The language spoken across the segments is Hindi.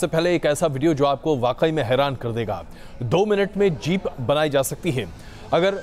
सबसे पहले एक ऐसा वीडियो जो आपको वाकई में हैरान कर देगा। 2 मिनट में जीप बनाई जा सकती है। अगर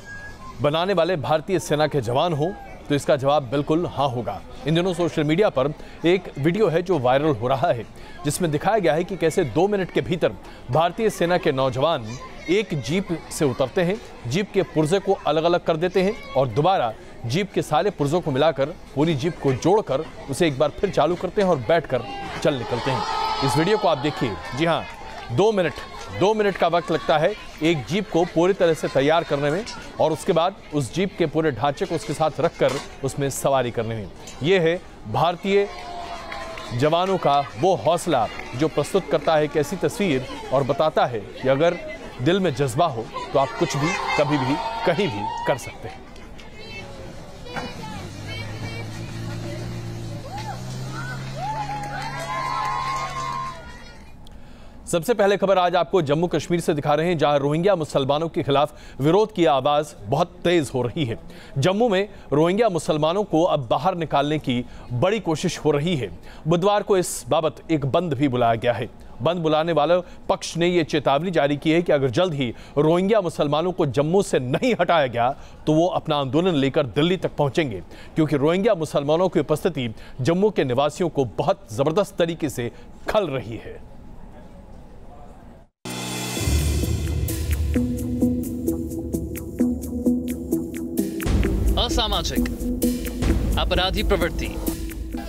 बनाने वाले भारतीय सेना के जवान हो तो इसका जवाब बिल्कुल हाँ होगा। इन दिनों सोशल मीडिया पर एक वीडियो है जो वायरल हो रहा है, जिसमें दिखाया गया है कि कैसे 2 मिनट के भीतर भारतीय सेना के नौजवान एक जीप से उतरते हैं, जीप के पुर्जे को अलग अलग कर देते हैं और दोबारा जीप के सारे पुर्जों को मिलाकर पूरी जीप को जोड़कर उसे एक बार फिर चालू करते हैं और बैठकर चल निकलते हैं। इस वीडियो को आप देखिए। जी हाँ, 2 मिनट का वक्त लगता है एक जीप को पूरी तरह से तैयार करने में और उसके बाद उस जीप के पूरे ढांचे को उसके साथ रखकर उसमें सवारी करने में। यह है भारतीय जवानों का वो हौसला जो प्रस्तुत करता है एक ऐसी तस्वीर और बताता है कि अगर दिल में जज्बा हो तो आप कुछ भी, कभी भी, कहीं भी कर सकते हैं। सबसे पहले खबर आज आपको जम्मू कश्मीर से दिखा रहे हैं, जहां रोहिंग्या मुसलमानों के खिलाफ विरोध की आवाज बहुत तेज हो रही है। जम्मू में रोहिंग्या मुसलमानों को अब बाहर निकालने की बड़ी कोशिश हो रही है। बुधवार को इस बाबत एक बंद भी बुलाया गया है। बंद बुलाने वाले पक्ष ने यह चेतावनी जारी की है कि अगर जल्द ही रोहिंग्या मुसलमानों को जम्मू से नहीं हटाया गया तो वो अपना आंदोलन लेकर दिल्ली तक पहुंचेंगे, क्योंकि रोहिंग्या मुसलमानों की उपस्थिति जम्मू के निवासियों को बहुत जबरदस्त तरीके से खल रही है। असामाजिक अपराधी प्रवृत्ति।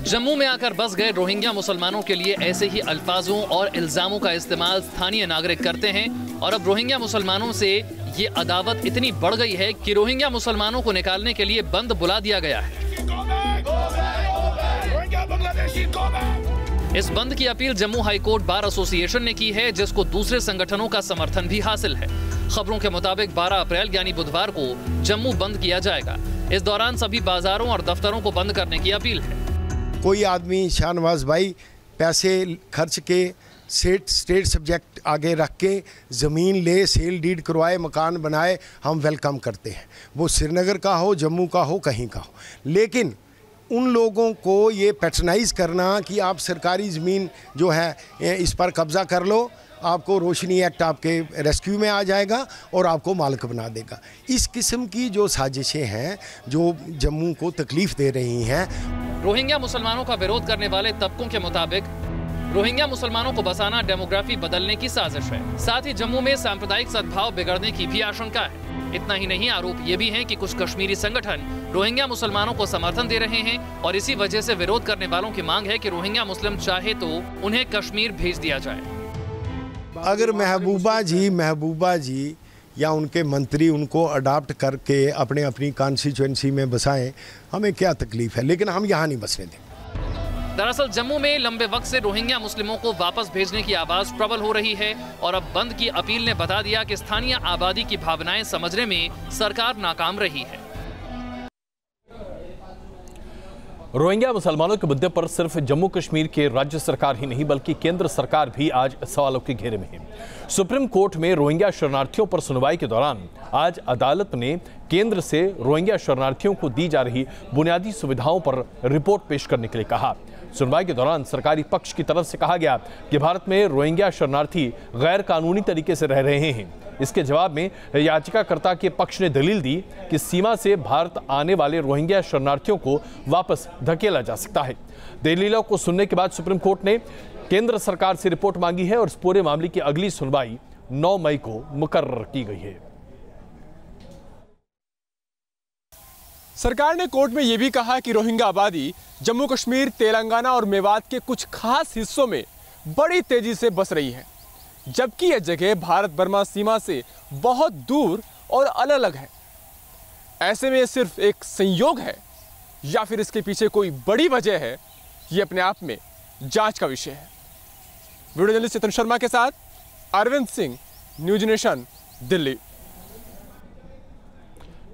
जम्मू में आकर बस गए रोहिंग्या मुसलमानों के लिए ऐसे ही अल्फाजों और इल्जामों का इस्तेमाल स्थानीय नागरिक करते हैं और अब रोहिंग्या मुसलमानों से ये अदावत इतनी बढ़ गई है कि रोहिंग्या मुसलमानों को निकालने के लिए बंद बुला दिया गया है। इस बंद की appeal Jammu high court bar association ने की है, जिसको दूसरे संगठनों का समर्थन भी हासिल है। खबरों के मुताबिक 12 अप्रैल यानी बुधवार को जम्मू बंद किया जाएगा। इस दौरान सभी बाजारों और दफ्तरों को बंद करने की अपील है। कोई आदमी शाहनवाज भाई पैसे खर्च के स्टेट सब्जेक्ट आगे रख के ज़मीन ले, सेल डीड करवाए, मकान बनाए, हम वेलकम करते हैं। वो श्रीनगर का हो, जम्मू का हो, कहीं का हो। लेकिन उन लोगों को ये पैट्रनाइज करना कि आप सरकारी ज़मीन जो है इस पर कब्ज़ा कर लो, आपको रोशनी एक्ट आपके रेस्क्यू में आ जाएगा और आपको मालिक बना देगा। इस किस्म की जो साजिशें हैं जो जम्मू को तकलीफ़ दे रही हैं। रोहिंग्या मुसलमानों का विरोध करने वाले तबकों के मुताबिक रोहिंग्या मुसलमानों को बसाना डेमोग्राफी बदलने की साजिश है। साथ ही जम्मू में सांप्रदायिक सद्भाव बिगड़ने की भी आशंका है। इतना ही नहीं, आरोप ये भी है कि कुछ कश्मीरी संगठन रोहिंग्या मुसलमानों को समर्थन दे रहे हैं और इसी वजह से विरोध करने वालों की मांग है कि रोहिंग्या मुस्लिम चाहे तो उन्हें कश्मीर भेज दिया जाए। अगर महबूबा जी या उनके मंत्री उनको अडॉप्ट करके अपनी कॉन्स्टिट्यूएंसी में बसाएं, हमें क्या तकलीफ है, लेकिन हम यहाँ नहीं बसने देंगे। दरअसल जम्मू में लंबे वक्त से रोहिंग्या मुस्लिमों को वापस भेजने की आवाज प्रबल हो रही है और अब बंद की अपील ने बता दिया कि स्थानीय आबादी की भावनाएं समझने में सरकार नाकाम रही है। रोहिंग्या मुसलमानों के मुद्दे पर सिर्फ जम्मू कश्मीर के राज्य सरकार ही नहीं बल्कि केंद्र सरकार भी आज सवालों के घेरे में है। सुप्रीम कोर्ट में रोहिंग्या शरणार्थियों पर सुनवाई के दौरान आज अदालत ने केंद्र से रोहिंग्या शरणार्थियों को दी जा रही बुनियादी सुविधाओं पर रिपोर्ट पेश करने के लिए कहा। सुनवाई के दौरान सरकारी पक्ष की तरफ से कहा गया कि भारत में रोहिंग्या शरणार्थी गैर कानूनी तरीके से रह रहे हैं। इसके जवाब में याचिकाकर्ता के पक्ष ने दलील दी कि सीमा से भारत आने वाले रोहिंग्या शरणार्थियों को वापस धकेला जा सकता है। दलीलों को सुनने के बाद सुप्रीम कोर्ट ने केंद्र सरकार से रिपोर्ट मांगी है और इस पूरे मामले की अगली सुनवाई 9 मई को मुकर्रर की गई है। सरकार ने कोर्ट में यह भी कहा कि रोहिंग्या आबादी जम्मू कश्मीर, तेलंगाना और मेवात के कुछ खास हिस्सों में बड़ी तेजी से बस रही है, जबकि यह जगह भारत बर्मा सीमा से बहुत दूर और अलग अलग है। ऐसे में यह सिर्फ एक संयोग है या फिर इसके पीछे कोई बड़ी वजह है, यह अपने आप में जांच का विषय है। वीडियो जर्नलिस्ट चेतन शर्मा के साथ अरविंद सिंह, न्यूज नेशन, दिल्ली।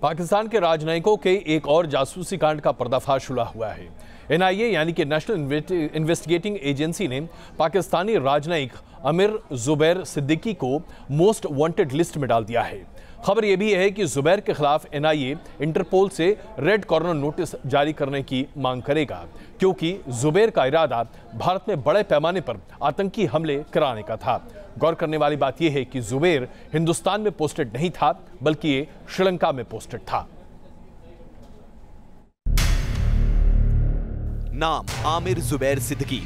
पाकिस्तान के राजनयिकों के एक और जासूसी कांड का पर्दाफाश हुआ है। NIA यानी कि नेशनल इन्वेस्टिगेटिंग एजेंसी ने पाकिस्तानी राजनयिक अमीर जुबैर सिद्दीकी को मोस्ट वांटेड लिस्ट में डाल दिया है। खबर यह भी है कि जुबैर के खिलाफ एनआईए इंटरपोल से रेड कॉर्नर नोटिस जारी करने की मांग करेगा, क्योंकि जुबैर का इरादा भारत में बड़े पैमाने पर आतंकी हमले कराने का था। गौर करने वाली बात यह है कि जुबैर हिंदुस्तान में पोस्टेड नहीं था, बल्कि ये श्रीलंका में पोस्टेड था। नाम आमिर जुबैर सिद्दीकी,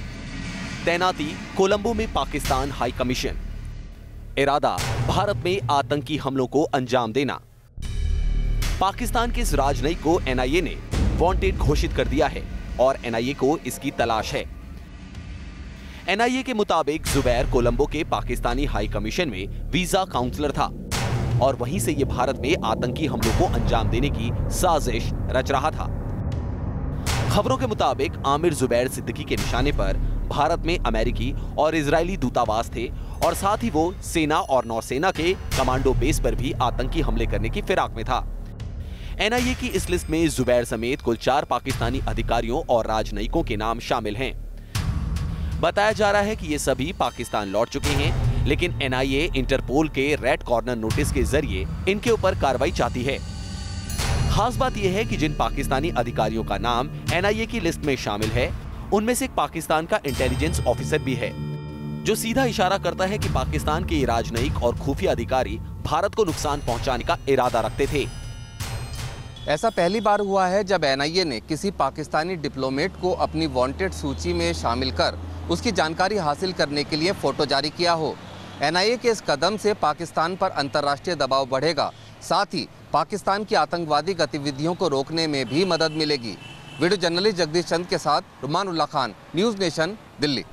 तैनाती कोलंबो में पाकिस्तान हाई कमीशन, इरादा भारत में आतंकी हमलों को अंजाम देना। पाकिस्तान के इस राजनयिक को एनआईए ने वांटेड घोषित कर दिया है और एनआईए को इसकी तलाश है। एनआईए के मुताबिक जुबैर कोलंबो के पाकिस्तानी हाई कमीशन में वीजा काउंसलर था और वहीं से यह भारत में आतंकी हमलों को अंजाम देने की साजिश रच रहा था। खबरों के मुताबिक आमिर जुबैर सिद्दीकी के निशाने पर भारत में अमेरिकी और इजरायली दूतावास थे और साथ ही वो सेना और नौसेना के कमांडो बेस पर भी आतंकी हमले करने की फिराक में था। एनआईए की इस लिस्ट में जुबैर समेत कुल 4 पाकिस्तानी अधिकारियों और राजनयिकों के नाम शामिल हैं। बताया जा रहा है कि ये सभी पाकिस्तान लौट चुके हैं, लेकिन एनआईए इंटरपोल के रेड कॉर्नर नोटिस के जरिए इनके ऊपर कार्रवाई चाहती है। खास बात यह है कि जिन पाकिस्तानी अधिकारियों का नाम एनआईए की लिस्ट में शामिल है, उनमें से एक पाकिस्तान का इंटेलिजेंस ऑफिसर भी है, जो सीधा इशारा करता है कि पाकिस्तान के राजनयिक और खुफिया अधिकारी भारत को नुकसान पहुंचाने का इरादा रखते थे। ऐसा पहली बार हुआ है जब एनआईए ने किसी पाकिस्तानी डिप्लोमेट को अपनी वांटेड सूची में शामिल कर उसकी जानकारी हासिल करने के लिए फोटो जारी किया हो। एनआईए के इस कदम से पाकिस्तान पर अंतर्राष्ट्रीय दबाव बढ़ेगा, साथ ही पाकिस्तान की आतंकवादी गतिविधियों को रोकने में भी मदद मिलेगी। वीडियो जर्नलिस्ट जगदीश चंद के साथ रुमानुल्लाह खान, न्यूज़ नेशन, दिल्ली।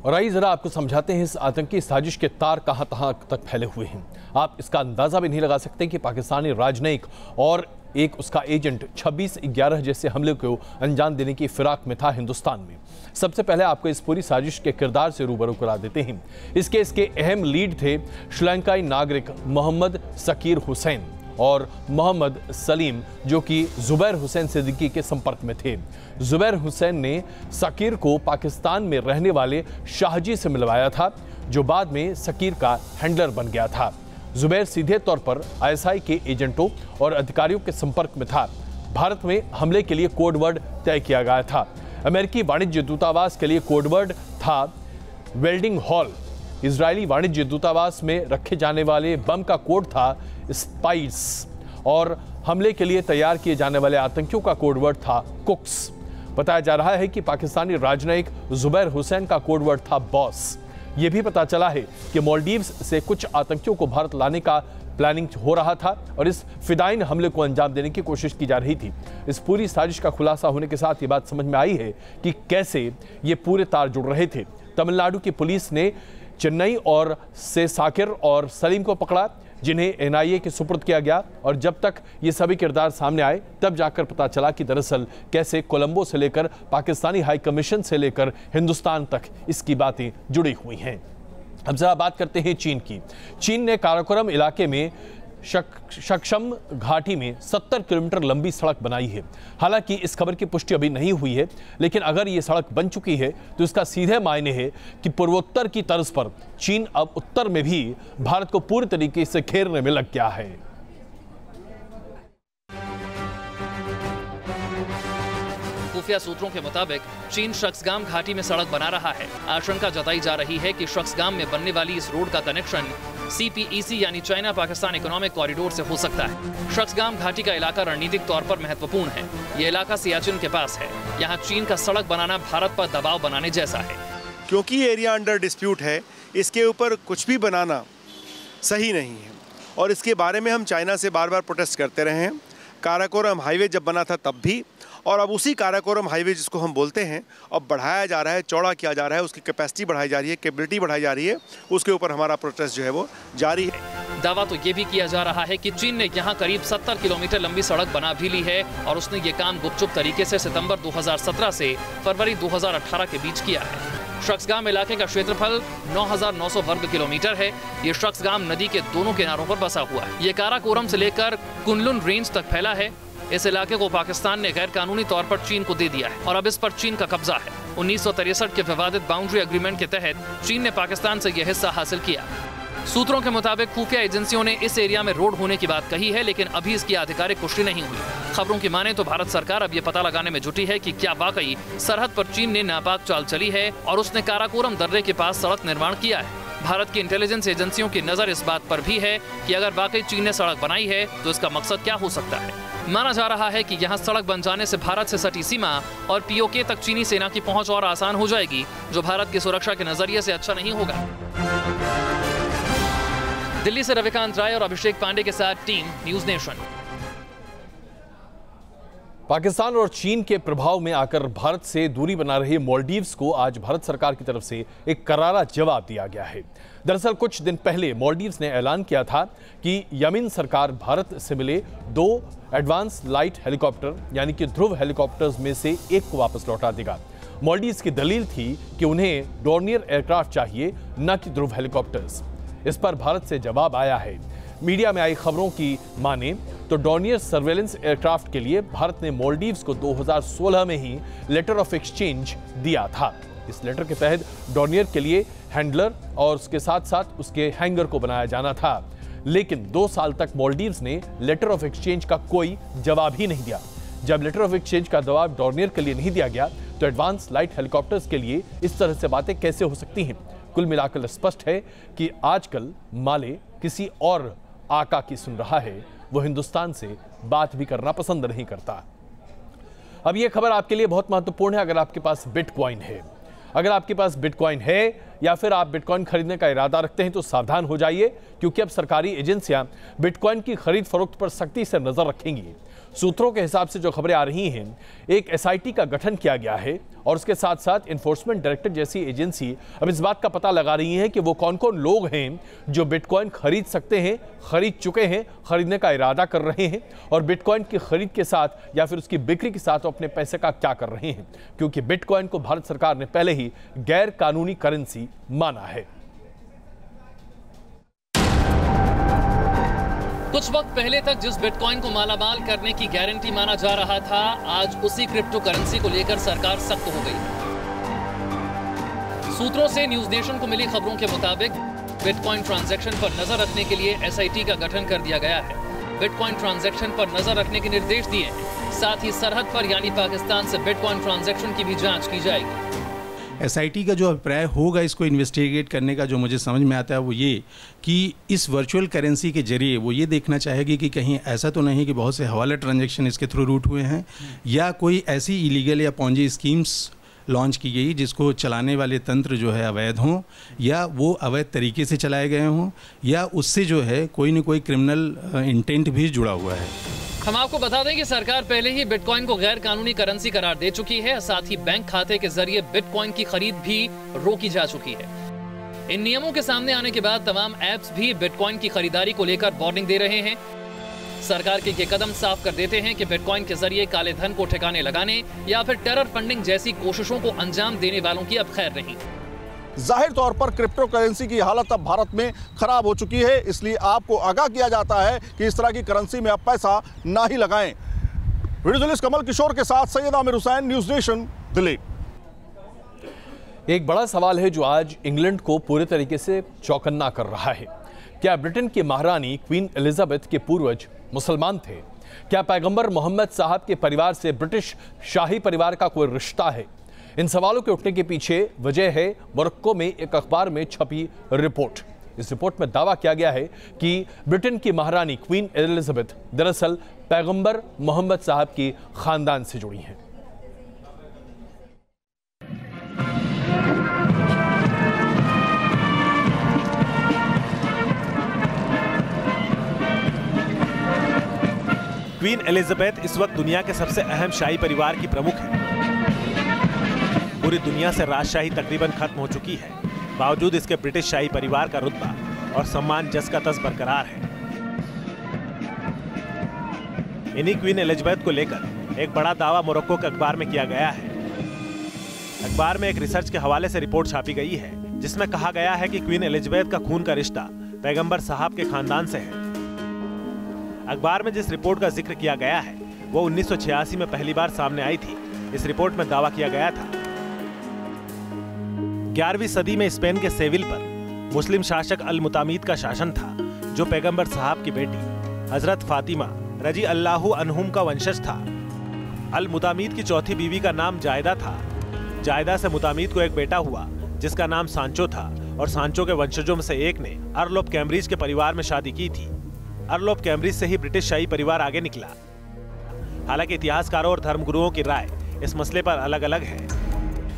और आइए जरा आपको समझाते हैं इस आतंकी साजिश के तार कहां तक फैले हुए हैं। आप इसका अंदाजा भी नहीं लगा सकते कि पाकिस्तानी राजनयिक और एक उसका एजेंट 26/11 जैसे हमले को अंजाम देने की फिराक में था हिंदुस्तान में। सबसे पहले आपको इस पूरी साजिश के किरदार से रूबरू करा देते हैं। इसके अहम लीड थे श्रीलंकाई नागरिक मोहम्मद सकीर हुसैन और मोहम्मद सलीम, जो कि जुबैर हुसैन सिद्दीकी के संपर्क में थे। जुबैर हुसैन ने सकीर को पाकिस्तान में रहने वाले शाहजी से मिलवाया था, जो बाद में सकीर का हैंडलर बन गया था। जुबैर सीधे तौर पर आईएसआई के एजेंटों और अधिकारियों के संपर्क में था। भारत में हमले के लिए कोडवर्ड तय किया गया था। अमेरिकी वाणिज्य दूतावास के लिए कोडवर्ड था वेल्डिंग हॉल। इजरायली वाणिज्य दूतावास में रखे जाने वाले बम का कोड था स्पाइस और हमले के लिए तैयार किए जाने वाले आतंकियों का कोडवर्ड था कुक्स। बताया जा रहा है कि पाकिस्तानी राजनयिक जुबैर हुसैन का कोडवर्ड था बॉस। यह भी पता चला है कि मालदीव्स से कुछ आतंकियों को भारत लाने का प्लानिंग हो रहा था और इस फिदाइन हमले को अंजाम देने की कोशिश की जा रही थी। इस पूरी साजिश का खुलासा होने के साथ ये बात समझ में आई है कि कैसे ये पूरे तार जुड़ रहे थे। तमिलनाडु की पुलिस ने चेन्नई और से साकिर और सलीम को पकड़ा, जिन्हें एनआईए के सुपुर्द किया गया। और जब तक ये सभी किरदार सामने आए, तब जाकर पता चला कि दरअसल कैसे कोलंबो से लेकर पाकिस्तानी हाई कमीशन से लेकर हिंदुस्तान तक इसकी बातें जुड़ी हुई हैं। अब जरा बात करते हैं चीन की। चीन ने काराकोरम इलाके में शकशम घाटी में 70 किलोमीटर लंबी सड़क बनाई है। हालांकि इस खबर की पुष्टि अभी नहीं हुई है, लेकिन अगर ये सड़क बन चुकी है तो इसका सीधे मायने है कि पूर्वोत्तर की तर्ज पर चीन अब उत्तर में भी भारत को पूरी तरीके से घेरने में लग गया है। खुफिया सूत्रों के मुताबिक चीन शख्सगाम घाटी में सड़क बना रहा है। आशंका जताई जा रही है कि शख्सगाम में बनने वाली इस रोड का कनेक्शन CPEC यानी चाइना पाकिस्तान इकोनॉमिक कॉरिडोर से हो सकता है। शख्सगाम घाटी का इलाका रणनीतिक तौर पर महत्वपूर्ण है। ये इलाका सियाचिन के पास है। यहाँ चीन का सड़क बनाना भारत पर दबाव बनाने जैसा है। क्योंकि एरिया अंडर डिस्प्यूट है, इसके ऊपर कुछ भी बनाना सही नहीं है और इसके बारे में हम चाइना से बार बार प्रोटेस्ट करते रहे हैं। काराकोरम हाईवे जब बना था तब भी, और अब उसी काराकोरम हाईवे जिसको हम बोलते हैं अब बढ़ाया जा रहा है, चौड़ा किया जा रहा है, उसकी कैपेसिटी बढ़ाई जा रही है, कैपेबिलिटी बढ़ाई जा रही है, उसके ऊपर हमारा प्रोटेस्ट जो है वो जारी है। दावा तो ये भी किया जा रहा है कि चीन ने यहाँ करीब 70 किलोमीटर लंबी सड़क बना भी ली है और उसने ये काम गुपचुप तरीके से सितंबर 2017 से फरवरी 2018 के बीच किया है। शख्सगाम इलाके का क्षेत्रफल 9,900 वर्ग किलोमीटर है। ये शख्सगाम नदी के दोनों किनारों पर बसा हुआ है। ये काराकोरम से लेकर कुनलुन रेंज तक फैला है। इस इलाके को पाकिस्तान ने गैर कानूनी तौर पर चीन को दे दिया है और अब इस पर चीन का कब्जा है। 1963 के विवादित बाउंड्री एग्रीमेंट के तहत चीन ने पाकिस्तान से यह हिस्सा हासिल किया। सूत्रों के मुताबिक खुफिया एजेंसियों ने इस एरिया में रोड होने की बात कही है, लेकिन अभी इसकी आधिकारिक पुष्टि नहीं हुई। खबरों की माने तो भारत सरकार अब ये पता लगाने में जुटी है कि क्या वाकई सरहद पर चीन ने नापाक चाल चली है और उसने काराकोरम दर्रे के पास सड़क निर्माण किया है। भारत की इंटेलिजेंस एजेंसियों की नजर इस बात पर भी है कि अगर वाकई चीन ने सड़क बनाई है तो इसका मकसद क्या हो सकता है। माना जा रहा है कि यहाँ सड़क बन जाने से भारत से सटी सीमा और पीओके तक चीनी सेना की पहुंच और आसान हो जाएगी, जो भारत की सुरक्षा के नजरिए से अच्छा नहीं होगा। दिल्ली से रविकांत राय और अभिषेक पांडे के साथ टीम न्यूज नेशन। पाकिस्तान और चीन के प्रभाव में आकर भारत से दूरी बना रहे मालदीव्स को आज भारत सरकार की तरफ से एक करारा जवाब दिया गया है। दरअसल कुछ दिन पहले मालदीव्स ने ऐलान किया था कि यमन सरकार भारत से मिले 2 एडवांस लाइट हेलीकॉप्टर यानी कि ध्रुव हेलीकॉप्टर्स में से एक को वापस लौटा देगा। मालदीव्स की दलील थी कि उन्हें डॉर्नियर एयरक्राफ्ट चाहिए, न कि ध्रुव हेलीकॉप्टर्स। इस पर भारत से जवाब आया है। मीडिया में आई खबरों की माने तो डॉर्नियर सर्वेलेंस एयरक्राफ्ट के लिए भारत ने मालदीव्स को 2016 में ही लेटर ऑफ एक्सचेंज दिया था। इस लेटर के तहत डॉर्नियर के लिए हैंडलर और उसके साथ साथ उसके हैंगर को बनाया जाना था, लेकिन 2 साल तक मालदीव्स ने लेटर ऑफ एक्सचेंज का कोई जवाब ही नहीं दिया। जब लेटर ऑफ एक्सचेंज का जवाब डॉर्नियर के लिए नहीं दिया गया तो एडवांस लाइट हेलीकॉप्टर्स के लिए इस तरह से बातें कैसे हो सकती हैं। कुल मिलाकर स्पष्ट है कि आजकल माले किसी और आका की सुन रहा है, वो हिंदुस्तान से बात भी करना पसंद नहीं करता। अब यह खबर आपके लिए बहुत महत्वपूर्ण है अगर आपके पास बिटकॉइन है। अगर आपके पास बिटकॉइन है या फिर आप बिटकॉइन खरीदने का इरादा रखते हैं तो सावधान हो जाइए, क्योंकि अब सरकारी एजेंसियां बिटकॉइन की खरीद फरोख्त पर सख्ती से नजर रखेंगी। सूत्रों के हिसाब से जो खबरें आ रही हैं, एक एसआईटी का गठन किया गया है और उसके साथ साथ इन्फोर्समेंट डायरेक्टर जैसी एजेंसी अब इस बात का पता लगा रही है कि वो कौन कौन लोग हैं जो बिटकॉइन खरीद सकते हैं, खरीद चुके हैं, खरीदने का इरादा कर रहे हैं और बिटकॉइन की खरीद के साथ या फिर उसकी बिक्री के साथ अपने पैसे का क्या कर रहे हैं, क्योंकि बिटकॉइन को भारत सरकार ने पहले ही गैर कानूनी करेंसी माना है। कुछ वक्त पहले तक जिस बिटकॉइन को मालामाल करने की गारंटी माना जा रहा था, आज उसी क्रिप्टो करेंसी को लेकर सरकार सख्त हो गई। सूत्रों से न्यूज नेशन को मिली खबरों के मुताबिक बिटकॉइन ट्रांजैक्शन पर नजर रखने के लिए एसआईटी का गठन कर दिया गया है। बिटकॉइन ट्रांजैक्शन पर नजर रखने के निर्देश दिए हैं। साथ ही सरहद पर यानी पाकिस्तान से बिटकॉइन ट्रांजैक्शन की भी जांच की जाएगी। एसआईटी का जो अभिप्राय होगा इसको इन्वेस्टिगेट करने का, जो मुझे समझ में आता है वो ये कि इस वर्चुअल करेंसी के जरिए वो ये देखना चाहेगी कि कहीं ऐसा तो नहीं कि बहुत से हवाला ट्रांजैक्शन इसके थ्रू रूट हुए हैं या कोई ऐसी इलीगल या पॉन्जी स्कीम्स लॉन्च की गई जिसको चलाने वाले तंत्र जो है अवैध हों या वो अवैध तरीके से चलाए गए हों या उससे जो है कोई न कोई क्रिमिनल इंटेंट भी जुड़ा हुआ है। हम आपको बता दें कि सरकार पहले ही बिटकॉइन को गैर कानूनी करेंसी करार दे चुकी है। साथ ही बैंक खाते के जरिए बिटकॉइन की खरीद भी रोकी जा चुकी है। इन नियमों के सामने आने के बाद तमाम ऐप्स भी बिटकॉइन की खरीदारी को लेकर वार्निंग दे रहे हैं। सरकार के ये कदम साफ कर देते हैं कि बिटकॉइन के जरिए काले धन को ठिकाने लगाने या फिर टेरर फंडिंग जैसी कोशिशों को अंजाम देने वालों की अब खैर नहीं। जाहिर तौर पर क्रिप्टो करेंसी की हालत अब भारत में खराब हो चुकी है, इसलिए आपको आगाह किया जाता है कि इस तरह की करेंसी में आप पैसा ना ही लगाएं। वीडियो जर्नलिस्ट कमल किशोर के साथ सैयद आमिर हुसैन, न्यूज नेशन, दिल्ली। एक बड़ा सवाल है जो आज इंग्लैंड को पूरे तरीके से चौकन्ना कर रहा है। क्या ब्रिटेन की महारानी क्वीन एलिजाबेथ के पूर्वज मुसलमान थे? क्या पैगंबर मोहम्मद साहब के परिवार से ब्रिटिश शाही परिवार का कोई रिश्ता है? इन सवालों के उठने के पीछे वजह है मोरक्को में एक अखबार में छपी रिपोर्ट। इस रिपोर्ट में दावा किया गया है कि ब्रिटेन की महारानी क्वीन एलिजाबेथ दरअसल पैगंबर मोहम्मद साहब की खानदान से जुड़ी हैं। क्वीन एलिजाबेथ इस वक्त दुनिया के सबसे अहम शाही परिवार की प्रमुख है। पूरी दुनिया से राजशाही तकरीबन खत्म हो चुकी है, बावजूद इसके ब्रिटिश शाही परिवार का रुतबा और सम्मान जस का तस बरकरार है। इन्हीं क्वीन एलिजाबेथ को लेकर एक बड़ा दावा मोरक्को के अखबार में किया गया है। अखबार में एक रिसर्च के हवाले से रिपोर्ट छापी गई है जिसमें कहा गया है कि क्वीन एलिजाबेथ का खून का रिश्ता पैगंबर साहब के खानदान से है। अखबार में जिस रिपोर्ट का जिक्र किया गया है वो 1986 में पहली बार सामने आई थी। इस रिपोर्ट में दावा किया गया था 11वीं सदी में स्पेन के सेविल पर मुस्लिम शासक अल मुतामिद का शासन था, जो पैगंबर साहब की बेटी हजरत फातिमा रजी अल्लाहु अन्हुम का वंशज था। अल मुतामिद की चौथी बीवी का नाम जायदा था। जायदा से मुतामिद को एक बेटा हुआ जिसका नाम सांचो था, और सांचो के वंशजों में से एक ने अर्ल ऑफ कैम्ब्रिज के परिवार में शादी की थी। अर्ल ऑफ कैम्ब्रिज से ही ब्रिटिश शाही परिवार आगे निकला। हालांकि इतिहासकारों और धर्मगुरुओं की राय इस मसले पर अलग अलग है।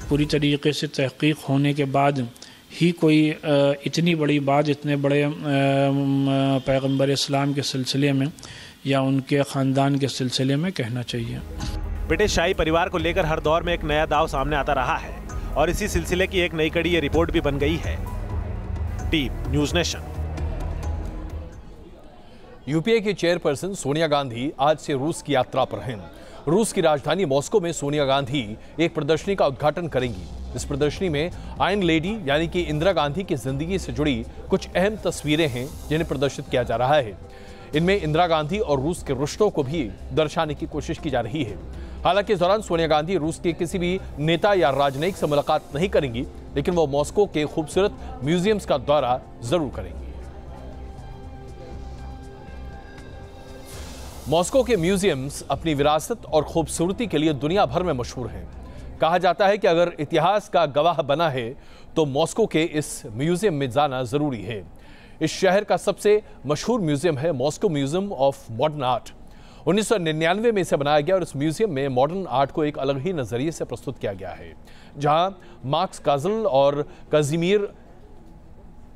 पूरी तरीके से तहकीक होने के बाद ही कोई इतनी बड़ी बात इतने बड़े पैगंबर इस्लाम के सिलसिले में या उनके ख़ानदान के सिलसिले में कहना चाहिए। ब्रिटिश शाही परिवार को लेकर हर दौर में एक नया दाव सामने आता रहा है, और इसी सिलसिले की एक नई कड़ी ये रिपोर्ट भी बन गई है। Team news nation. यूपीए की चेयरपर्सन सोनिया गांधी आज से रूस की यात्रा पर हैं। रूस की राजधानी मॉस्को में सोनिया गांधी एक प्रदर्शनी का उद्घाटन करेंगी। इस प्रदर्शनी में आयरन लेडी यानी कि इंदिरा गांधी की जिंदगी से जुड़ी कुछ अहम तस्वीरें हैं जिन्हें प्रदर्शित किया जा रहा है। इनमें इंदिरा गांधी और रूस के रिश्तों को भी दर्शाने की कोशिश की जा रही है। हालांकि इस दौरान सोनिया गांधी रूस के किसी भी नेता या राजनयिक से मुलाकात नहीं करेंगी, लेकिन वो मॉस्को के खूबसूरत म्यूजियम्स का दौरा जरूर करेंगी। मॉस्को के म्यूजियम्स अपनी विरासत और खूबसूरती के लिए दुनिया भर में मशहूर हैं। कहा जाता है कि अगर इतिहास का गवाह बना है तो मॉस्को के इस म्यूजियम में जाना जरूरी है। इस शहर का सबसे मशहूर म्यूजियम है Moscow museum of modern art. 1999 में इसे बनाया गया और इस म्यूजियम में मॉडर्न आर्ट को एक अलग ही नजरिए से प्रस्तुत किया गया है, जहां मार्क्स काजल और काजिमीर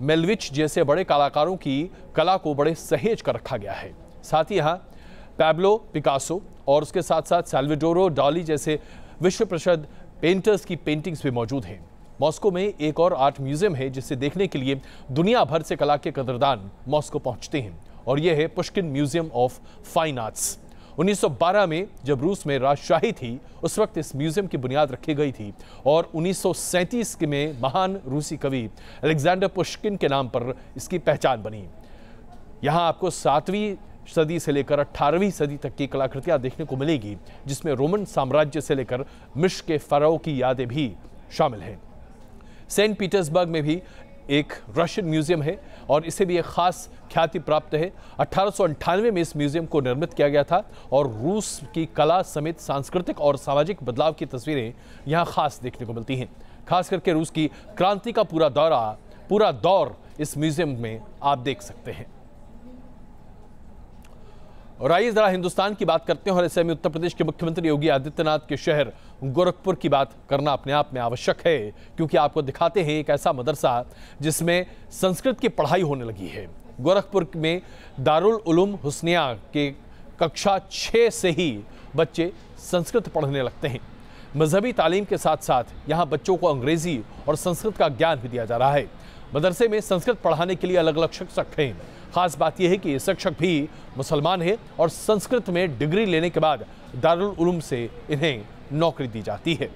मेलविच जैसे बड़े कलाकारों की कला को बड़े सहेज कर रखा गया है। साथ ही यहाँ पैब्लो पिकासो और उसके साथ साथ साल्वाडोर डाली जैसे विश्व प्रसिद्ध पेंटर्स की पेंटिंग्स भी मौजूद हैं। मॉस्को में एक और आर्ट म्यूजियम है जिसे देखने के लिए दुनिया भर से कला के कदरदान मॉस्को पहुंचते हैं, और यह है Pushkin museum of fine arts. 1912 में जब रूस में राजशाही थी उस वक्त इस म्यूजियम की बुनियाद रखी गई थी, और 1937 में महान रूसी कवि अलेक्जेंडर पुश्किन के नाम पर इसकी पहचान बनी। यहाँ आपको 7वीं सदी से लेकर 18वीं सदी तक की कलाकृतियां देखने को मिलेगी, जिसमें रोमन साम्राज्य से लेकर मिस्र के फराओ की यादें भी शामिल हैं। सेंट पीटर्सबर्ग में भी एक रशियन म्यूजियम है और इसे भी एक खास ख्याति प्राप्त है। 1898 में इस म्यूजियम को निर्मित किया गया था और रूस की कला समेत सांस्कृतिक और सामाजिक बदलाव की तस्वीरें यहाँ खास देखने को मिलती हैं। खास करके रूस की क्रांति का पूरा दौर इस म्यूजियम में आप देख सकते हैं। और आइए जरा हिंदुस्तान की बात करते हैं, और ऐसे में उत्तर प्रदेश के मुख्यमंत्री योगी आदित्यनाथ के शहर गोरखपुर की बात करना अपने आप में आवश्यक है, क्योंकि आपको दिखाते हैं एक ऐसा मदरसा जिसमें संस्कृत की पढ़ाई होने लगी है। गोरखपुर में दारुल उलूम हुस्निया के कक्षा 6 से ही बच्चे संस्कृत पढ़ने लगते हैं। मजहबी तालीम के साथ साथ यहाँ बच्चों को अंग्रेजी और संस्कृत का ज्ञान भी दिया जा रहा है। मदरसे में संस्कृत पढ़ाने के लिए अलग अलग शिक्षक हैं। खास बात यह है कि ये शिक्षक भी मुसलमान हैं और संस्कृत में डिग्री लेने के बाद दारुल उलूम से इन्हें नौकरी दी जाती है।